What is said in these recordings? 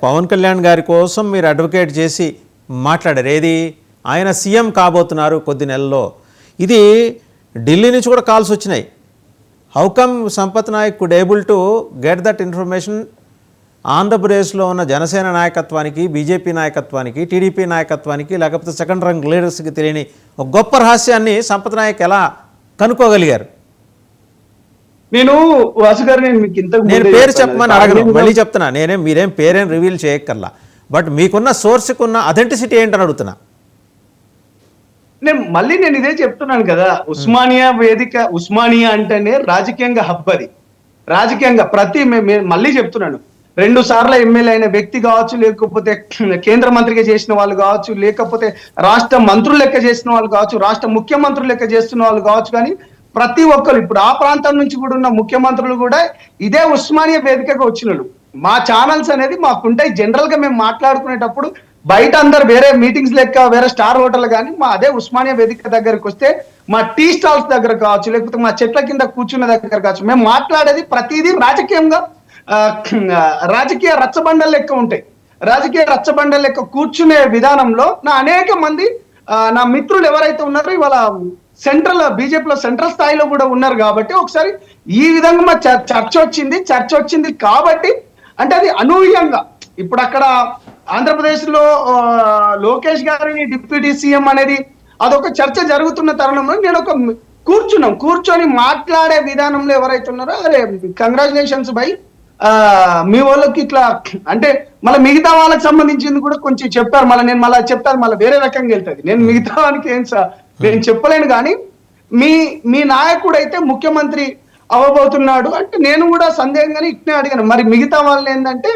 పవన్ కళ్యాణ్ గారి కోసం మీరు అడ్వకేట్ చేసి మాట్లాడారు. ఏది ఆయన సీఎం కాబోతున్నారు కొద్ది నెలల్లో. ఇది ఢిల్లీ నుంచి కూడా కాల్స్ వచ్చినాయి. How come Sampath Nayak could able to get that information? ఆంధ్రప్రదేశ్లో ఉన్న జనసేన నాయకత్వానికి, బీజేపీ నాయకత్వానికి, టీడీపీ నాయకత్వానికి, లేకపోతే సెకండ్ ర్యాంక్ లీడర్స్కి తెలియని ఒక గొప్ప రహస్యాన్ని సంపత్ నాయక్ ఎలా కనుక్కోగలిగారు? నేను వాసు గారు నేను పేరు చెప్పమని అడగను, మళ్ళీ చెప్తున్నా. మీరేం పేరేం రివీల్ చేయక్కర్లా, బట్ మీకున్న సోర్స్కి ఉన్న అథెంటిసిటీ ఏంటని అడుగుతున్నా. నేను ఇదే చెప్తున్నాను కదా, ఉస్మానియా వేదిక, ఉస్మానియా అంటేనే రాజకీయంగా హబ్. అది రాజకీయంగా మళ్ళీ చెప్తున్నాను, 2 సార్లు ఎమ్మెల్యే అయిన వ్యక్తి కావచ్చు, లేకపోతే కేంద్ర మంత్రిగా చేసిన వాళ్ళు కావచ్చు, లేకపోతే రాష్ట్ర మంత్రులు లెక్క చేసిన వాళ్ళు కావచ్చు, రాష్ట్ర ముఖ్యమంత్రులు లెక్క చేస్తున్న వాళ్ళు కావచ్చు, కానీ ప్రతి ఒక్కరు ఇప్పుడు ఆ ప్రాంతం నుంచి కూడా ఉన్న ముఖ్యమంత్రులు కూడా ఇదే ఉస్మానియా వేదికగా వచ్చినాడు. మా ఛానల్స్ అనేది మాకుంటాయి. జనరల్ గా మేము మాట్లాడుకునేటప్పుడు బయట అందరు వేరే మీటింగ్స్ లెక్క వేరే స్టార్ హోటల్ కానీ మా అదే ఉస్మానియా వేదిక దగ్గరకు వస్తే మా టీ స్టాల్స్ దగ్గర కావచ్చు, లేకపోతే మా చెట్ల కింద కూర్చున్న దగ్గర కావచ్చు, మేము మాట్లాడేది ప్రతిదీ రాజకీయంగా, రాజకీయ రచ్చబండల లెక్క ఉంటాయి. రాజకీయ రచ్చబండల లెక్క కూర్చునే విధానంలో నా అనేక మంది నా మిత్రులు ఎవరైతే ఉన్నారో ఇవాళ బీజేపీలో సెంట్రల్ స్థాయిలో కూడా ఉన్నారు. కాబట్టి ఒకసారి ఈ విధంగా మా చర్చ వచ్చింది కాబట్టి, అంటే అది అనూహ్యంగా ఇప్పుడు అక్కడ ఆంధ్రప్రదేశ్ లో లోకేష్ గారిని డిప్యూటీ సీఎం అనేది అదొక చర్చ జరుగుతున్న తరుణంలో నేను కూర్చొని మాట్లాడే విధానంలో ఎవరైతే ఉన్నారో, అరే కంగ్రాచులేషన్స్ బై, మీ వాళ్ళకి ఇట్లా అంటే మళ్ళీ మిగతా వాళ్ళకి సంబంధించింది కూడా కొంచెం చెప్పారు. మళ్ళీ చెప్తాను, మళ్ళీ వేరే రకంగా వెళ్తుంది. నేను మిగతా వానికి నేను చెప్పలేను, కానీ మీ నాయకుడు అయితే ముఖ్యమంత్రి అవ్వబోతున్నాడు అంటే నేను కూడా సందేహంగానే ఇట్నే అడిగాను. మరి మిగతా వాళ్ళు ఏంటంటే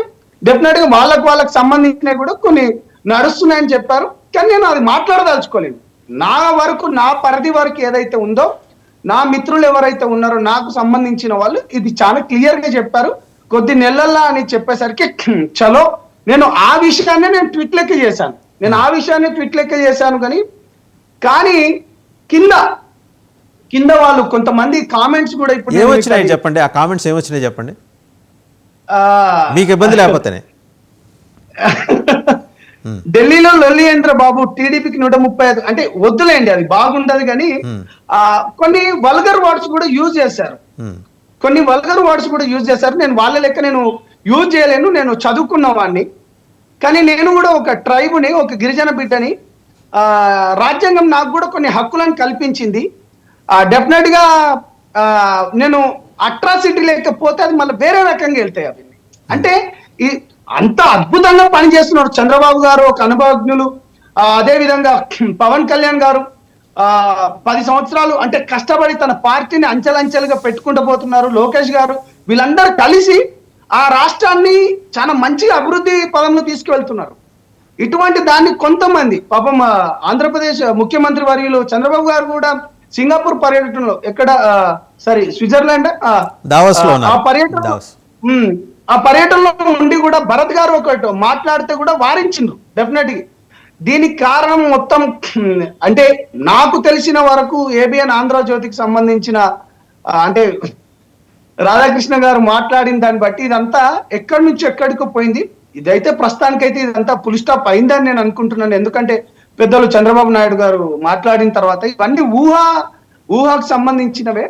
డెఫినెట్ గా వాళ్ళకి సంబంధించినవి కూడా కొన్ని నడుస్తున్నాయని చెప్పారు. కానీ నేను అది మాట్లాడదలుచుకోలేదు. నా వరకు, నా పరిధి వరకు ఏదైతే ఉందో, నా మిత్రులు ఎవరైతే ఉన్నారో నాకు సంబంధించిన వాళ్ళు ఇది చాలా క్లియర్ గా చెప్పారు. కొద్ది నెలల్లో అని చెప్పేసరికి చలో నేను ఆ విషయాన్ని నేను ట్వీట్ లెక్క చేశాను. కానీ కింద వాళ్ళు కొంతమంది కామెంట్స్ కూడా ఇప్పుడు ఏమొచ్చినాయి చెప్పండి. ఆ కామెంట్స్ ఏమొచ్చినాయి చెప్పండి, మీకు ఇబ్బంది లేకపోతేనే. ఢిల్లీలో లొల్లి ఏంట్రా బాబు, టీడీపీకి 135 అంటే వద్దులేండి, అది బాగుండదు. కానీ కొన్ని వల్గర్ వర్డ్స్ కూడా యూజ్ చేశారు. నేను వాళ్ళ లెక్క నేను యూజ్ చేయలేను, నేను చదువుకున్న వాడిని. కానీ నేను కూడా ఒక ట్రైబుని, ఒక గిరిజన బిడ్డని, రాజ్యాంగం నాకు కూడా కొన్ని హక్కులను కల్పించింది. డెఫినెట్ గా నేను అట్రాసిటీ లేకపోతే అది మళ్ళీ వేరే రకంగా వెళ్తాయి. అవి అంటే అంత అద్భుతంగా పనిచేస్తున్నారు చంద్రబాబు గారు, ఒక అనుభవజ్ఞులు. అదే విధంగా పవన్ కళ్యాణ్ గారు 10 సంవత్సరాలు అంటే కష్టపడి తన పార్టీని అంచెలంచెలుగా పెట్టుకుంటూ పోతున్నారు. లోకేష్ గారు, వీళ్ళందరూ కలిసి ఆ రాష్ట్రాన్ని చాలా మంచిగా అభివృద్ధి పదంలో తీసుకువెళ్తున్నారు. ఇటువంటి దాన్ని కొంతమంది పాపం ఆంధ్రప్రదేశ్ ముఖ్యమంత్రి వర్యులు చంద్రబాబు గారు కూడా సింగపూర్ పర్యటనలో స్విట్జర్లాండ్ ఆ పర్యటనలో ఉండి కూడా భరత్ గారు ఒకటి మాట్లాడితే కూడా వారించిండ్రు. డెఫినెట్ గా దీనికి కారణం మొత్తం అంటే నాకు తెలిసిన వరకు ఏబిఎన్ ఆంధ్రజ్యోతికి సంబంధించిన అంటే రాధాకృష్ణ గారు మాట్లాడిన దాన్ని బట్టి ఇదంతా ఎక్కడి నుంచి ఎక్కడికి పోయింది. ఇదైతే ప్రస్తుతానికైతే ఇదంతా ఫుల్ స్టాప్ అయిందని నేను అనుకుంటున్నాను. ఎందుకంటే పెద్దలు చంద్రబాబు నాయుడు గారు మాట్లాడిన తర్వాత ఇవన్నీ ఊహకు సంబంధించినవే.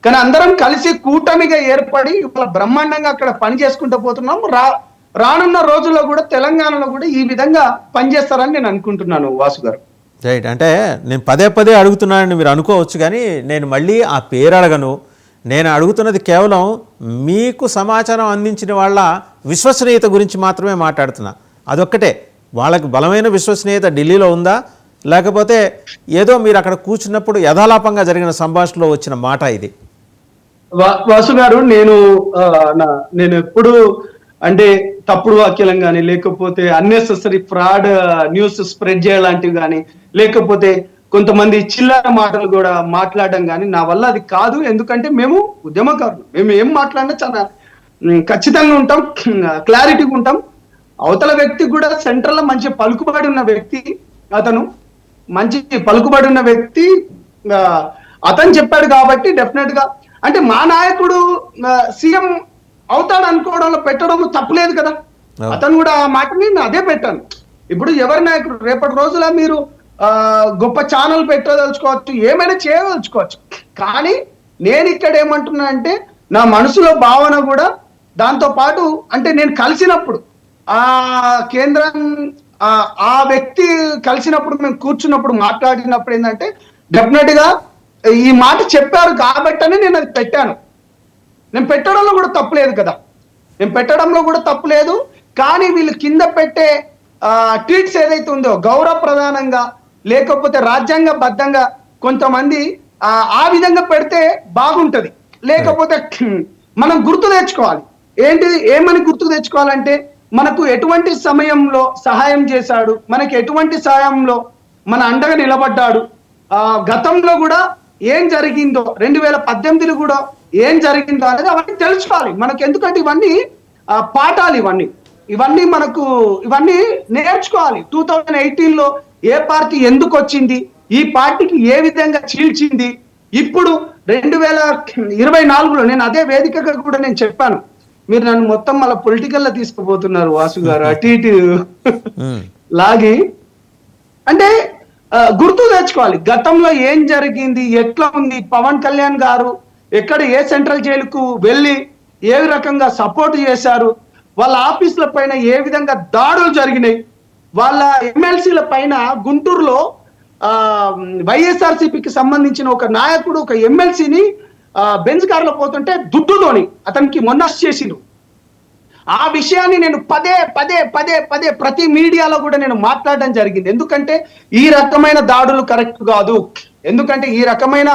కానీ అందరం కలిసి కూటమిగా ఏర్పడి ఇవాళ బ్రహ్మాండంగా అక్కడ పని చేసుకుంటూ పోతున్నాం. రానున్న రోజుల్లో కూడా తెలంగాణలో కూడా ఈ విధంగా పనిచేస్తారని నేను అనుకుంటున్నాను వాసు గారు. రైట్. అంటే నేను పదే అడుగుతున్నానని మీరు అనుకోవచ్చు, కానీ నేను మళ్ళీ ఆ పేరు అడగను. నేను అడుగుతున్నది కేవలం మీకు సమాచారం అందించిన వాళ్ళ విశ్వసనీయత గురించి మాత్రమే మాట్లాడుతున్నా. అదొక్కటే. వాళ్ళకి బలమైన విశ్వసనీయత ఢిల్లీలో ఉందా, లేకపోతే ఏదో మీరు అక్కడ కూర్చున్నప్పుడు యథాలాపంగా జరిగిన సంభాషణలో వచ్చిన మాట ఇది? వాసు గారు, నేను ఎప్పుడు అంటే తప్పుడు వాక్యాలం కానీ, లేకపోతే అన్నెసెసరీ ఫ్రాడ్ న్యూస్ స్ప్రెడ్ చేయలాంటివి కానీ, లేకపోతే కొంతమంది చిల్లర మాటలు కూడా మాట్లాడడం కానీ నా వల్ల అది కాదు. ఎందుకంటే మేము ఉద్యమకారులు, మేము ఏం మాట్లాడినా చాలా ఖచ్చితంగా ఉంటాం, క్లారిటీగా ఉంటాం. అవతల వ్యక్తి కూడా సెంట్రల్ లో మంచి పలుకుబడి ఉన్న వ్యక్తి, అతను చెప్పాడు కాబట్టి డెఫినెట్ గా అంటే మా నాయకుడు సీఎం అవుతాడు అనుకోవడంలో పెట్టడంలో తప్పులేదు కదా. అతను కూడా ఆ మాటని నేను అదే పెట్టాను. ఇప్పుడు ఎవరి నాయకుడు రేపటి రోజుల మీరు గొప్ప ఛానల్ పెట్టదలుచుకోవచ్చు, ఏమైనా చేయదలుచుకోవచ్చు, కానీ నేను ఇక్కడ ఏమంటున్నా అంటే నా మనసులో భావన కూడా దాంతో పాటు అంటే నేను కలిసినప్పుడు ఆ కేంద్రం ఆ వ్యక్తి కలిసినప్పుడు మేము కూర్చున్నప్పుడు మాట్లాడినప్పుడు ఏంటంటే డెఫినెట్ గా ఈ మాట చెప్పారు కాబట్టనే నేను అది పెట్టాను. నేను పెట్టడంలో కూడా తప్పులేదు కదా, నేను పెట్టడంలో కూడా తప్పులేదు. కానీ వీళ్ళు కింద పెట్టే ట్వీట్స్ ఏదైతే ఉందో గౌరవ ప్రధానంగా లేకపోతే రాజ్యాంగబద్ధంగా కొంతమంది ఆ విధంగా పెడితే బాగుంటది. లేకపోతే మనం గుర్తు తెచ్చుకోవాలి. ఏంటిది ఏమని గుర్తు తెచ్చుకోవాలంటే మనకు ఎటువంటి సమయంలో సహాయం చేశాడు, మనకి ఎటువంటి సహాయంలో మన అండగా నిలబడ్డాడు, గతంలో కూడా ఏం జరిగిందో 2018లో కూడా ఏం జరిగిందో అనేది అవన్నీ తెలుసుకోవాలి మనకు. ఎందుకంటే ఇవన్నీ పాఠాలు, ఇవన్నీ మనకు ఇవన్నీ నేర్చుకోవాలి. 2018లో ఏ పార్టీ ఎందుకు వచ్చింది, ఈ పార్టీకి ఏ విధంగా చీల్చింది, ఇప్పుడు 2024లో నేను అదే వేదికగా కూడా నేను చెప్పాను. మీరు నన్ను మొత్తం మళ్ళీ పొలిటికల్ లో తీసుకుపోతున్నారు వాసు గారు, అటు ఇటు లాగి. అంటే గుర్తు తెచ్చుకోవాలి గతంలో ఏం జరిగింది, ఎట్లా ఉంది, పవన్ కళ్యాణ్ గారు ఎక్కడ ఏ సెంట్రల్ జైలుకు వెళ్ళి ఏ రకంగా సపోర్ట్ చేశారు, వాళ్ళ ఆఫీసుల పైన ఏ విధంగా దాడులు జరిగినాయి, వాళ్ళ ఎమ్మెల్సీల పైన గుంటూరులో వైఎస్ఆర్సీపీకి సంబంధించిన ఒక నాయకుడు ఒక ఎమ్మెల్సీని బెంజ్ కారులో పోతుంటే దుడ్డుతోని అతనికి మొన్నస్ చేసిండు. ఆ విషయాన్ని నేను పదే పదే పదే పదే ప్రతి మీడియాలో కూడా నేను మాట్లాడడం జరిగింది. ఎందుకంటే ఈ రకమైన దాడులు కరెక్ట్ కాదు, ఎందుకంటే ఈ రకమైన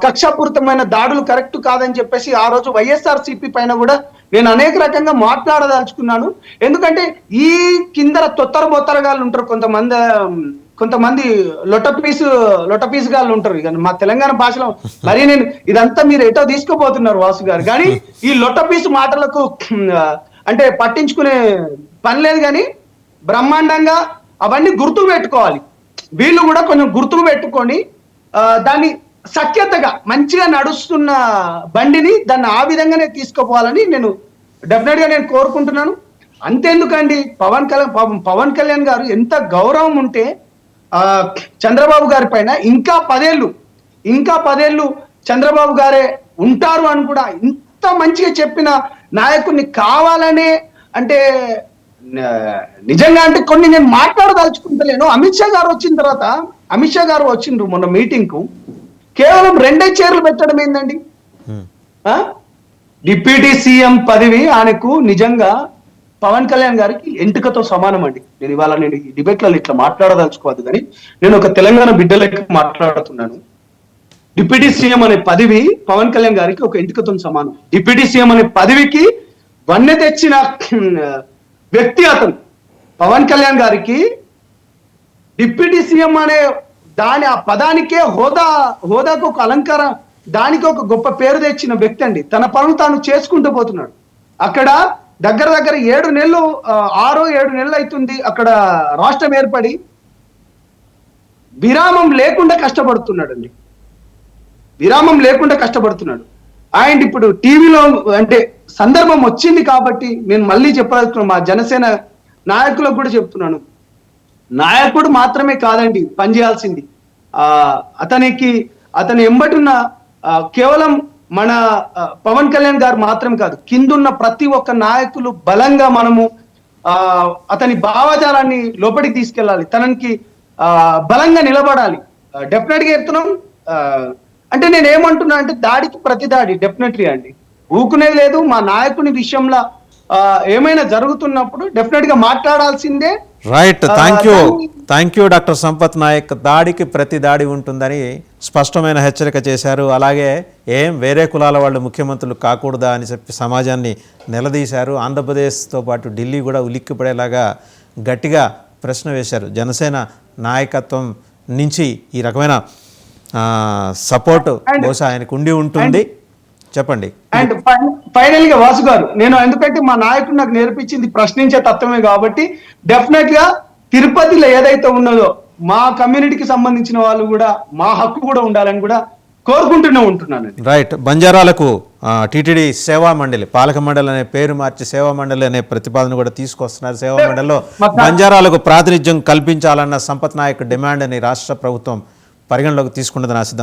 కక్షపూరితమైన దాడులు కరెక్ట్ కాదని చెప్పేసి ఆ రోజు వైఎస్ఆర్సీపీ పైన కూడా నేను అనేక రకంగా మాట్లాడదలుచుకున్నాను. ఎందుకంటే ఈ కిందర తొత్తర బొత్తరగాళ్ళు ఉంటారు, కొంతమంది లొటపీస్ గాళ్ళు ఉంటారు. ఇక మా తెలంగాణ భాషలో మరి నేను ఇదంతా మీరు ఎటో తీసుకుపోతున్నారు వాసు గారు. కానీ ఈ లొటపీస్ మాటలకు అంటే పట్టించుకునే పని లేదు. కానీ బ్రహ్మాండంగా అవన్నీ గుర్తు పెట్టుకోవాలి. వీళ్ళు కూడా కొంచెం గుర్తుకు పెట్టుకొని దాన్ని సఖ్యతగా మంచిగా నడుస్తున్న బండిని దాన్ని ఆ విధంగానే తీసుకుపోవాలని నేను డెఫినెట్ గా నేను కోరుకుంటున్నాను. అంతేందుకండి పవన్ కళ్యాణ్ గారు ఎంత గౌరవం ఉంటే చంద్రబాబు గారి పైన ఇంకా 10 ఏళ్ళు చంద్రబాబు గారే ఉంటారు అని కూడా ఇంత మంచిగా చెప్పిన నాయకుడిని కావాలనే అంటే నిజంగా అంటే కొన్ని నేను మాట్లాడదలుచుకుంటలేను. అమిత్ షా గారు వచ్చిండ్రు మొన్న మీటింగ్ కు, కేవలం 2 చైర్లు పెట్టడం ఏందండి? డిప్యూటీ సీఎం పదవి ఆయనకు నిజంగా పవన్ కళ్యాణ్ గారికి ఎంటుకతో సమానం అండి. నేను ఇవాళ ఈ డిబేట్లలో ఇట్లా మాట్లాడదలుచుకోవద్దు, కానీ నేను ఒక తెలంగాణ బిడ్డలకి మాట్లాడుతున్నాను. డిప్యూటీ సీఎం అనే పదవి పవన్ కళ్యాణ్ గారికి ఒక ఎంటుకతో సమానం. డిప్యూటీ సీఎం అనే పదవికి వన్నె తెచ్చిన వ్యక్తి అతను. పవన్ కళ్యాణ్ గారికి డిప్యూటీ సీఎం అనే ఆ పదానికే హోదాకు ఒక అలంకారం, దానికి ఒక గొప్ప పేరు తెచ్చిన వ్యక్తి అండి. తన పనులు తాను చేసుకుంటూ పోతున్నాడు. అక్కడ దగ్గర 6 నెలలు 6-7 నెలలు అవుతుంది అక్కడ రాష్ట్రం ఏర్పడి, విరామం లేకుండా కష్టపడుతున్నాడండి, విరామం లేకుండా కష్టపడుతున్నాడు. అండ్ ఇప్పుడు టీవీలో అంటే సందర్భం వచ్చింది కాబట్టి నేను మళ్ళీ చెప్పాల్సిన మా జనసేన నాయకులకు కూడా చెప్తున్నాను, నాయకుడు మాత్రమే కాదండి పనిచేయాల్సింది. అతని ఎంబటున్న కేవలం మన పవన్ కళ్యాణ్ గారు మాత్రం కాదు, కిందున్న ప్రతి ఒక్క నాయకులు బలంగా మనము అతని భావజాలాన్ని లోపలికి తీసుకెళ్ళాలి, తనకి బలంగా నిలబడాలి. డెఫినెట్ గా చెప్తున్నాం. అంటే నేను ఏమంటున్నా అంటే దాడికి ప్రతి దాడి డెఫినెట్లీ అండి, ఊకునేది లేదు. మా నాయకుని విషయంలో ఏమైనా జరుగుతున్నప్పుడు డెఫినెట్ గా మాట్లాడాల్సిందే. Right, thank you doctor Sampath Nayak. దాడికి ప్రతి దాడి ఉంటుందని స్పష్టమైన హెచ్చరిక చేశారు. అలాగే వేరే కులాల వాళ్ళు ముఖ్యమంత్రులు కాకూడదా అని చెప్పి సమాజాన్ని నిలదీశారు. ఆంధ్రప్రదేశ్తో పాటు ఢిల్లీ కూడా ఉలిక్కిపడేలాగా గట్టిగా ప్రశ్న వేశారు. జనసేన నాయకత్వం నుంచి ఈ రకమైన సపోర్ట్ బహుశా ఆయనకు ఉండి ఉంటుంది. చెప్పండి. అండ్ ఫైనల్ గా వాసు గారు, నేను ఎందుకంటే మా నాయకుడు నాకు నేర్పించింది ప్రశ్నించే తత్వమే కాబట్టి డెఫినెట్ గా తిరుపతిలో ఏదైతే ఉన్నదో మా కమ్యూనిటీకి సంబంధించిన వాళ్ళు కూడా మా హక్కు కూడా ఉండాలని కూడా కోరుకుంటూనే ఉంటున్నాను. రైట్, బంజారాలకు టీటీడీ సేవా మండలి, పాలక మండలి అనే పేరు మార్చి సేవా మండలి అనే ప్రతిపాదన కూడా తీసుకొస్తున్నారు. సేవా మండలిలో బంజారాలకు ప్రాతినిధ్యం కల్పించాలన్న సంపత్ నాయక్ డిమాండ్ అని రాష్ట్ర ప్రభుత్వం పరిగణలోకి తీసుకుంటుందని ఆశిద్దాం.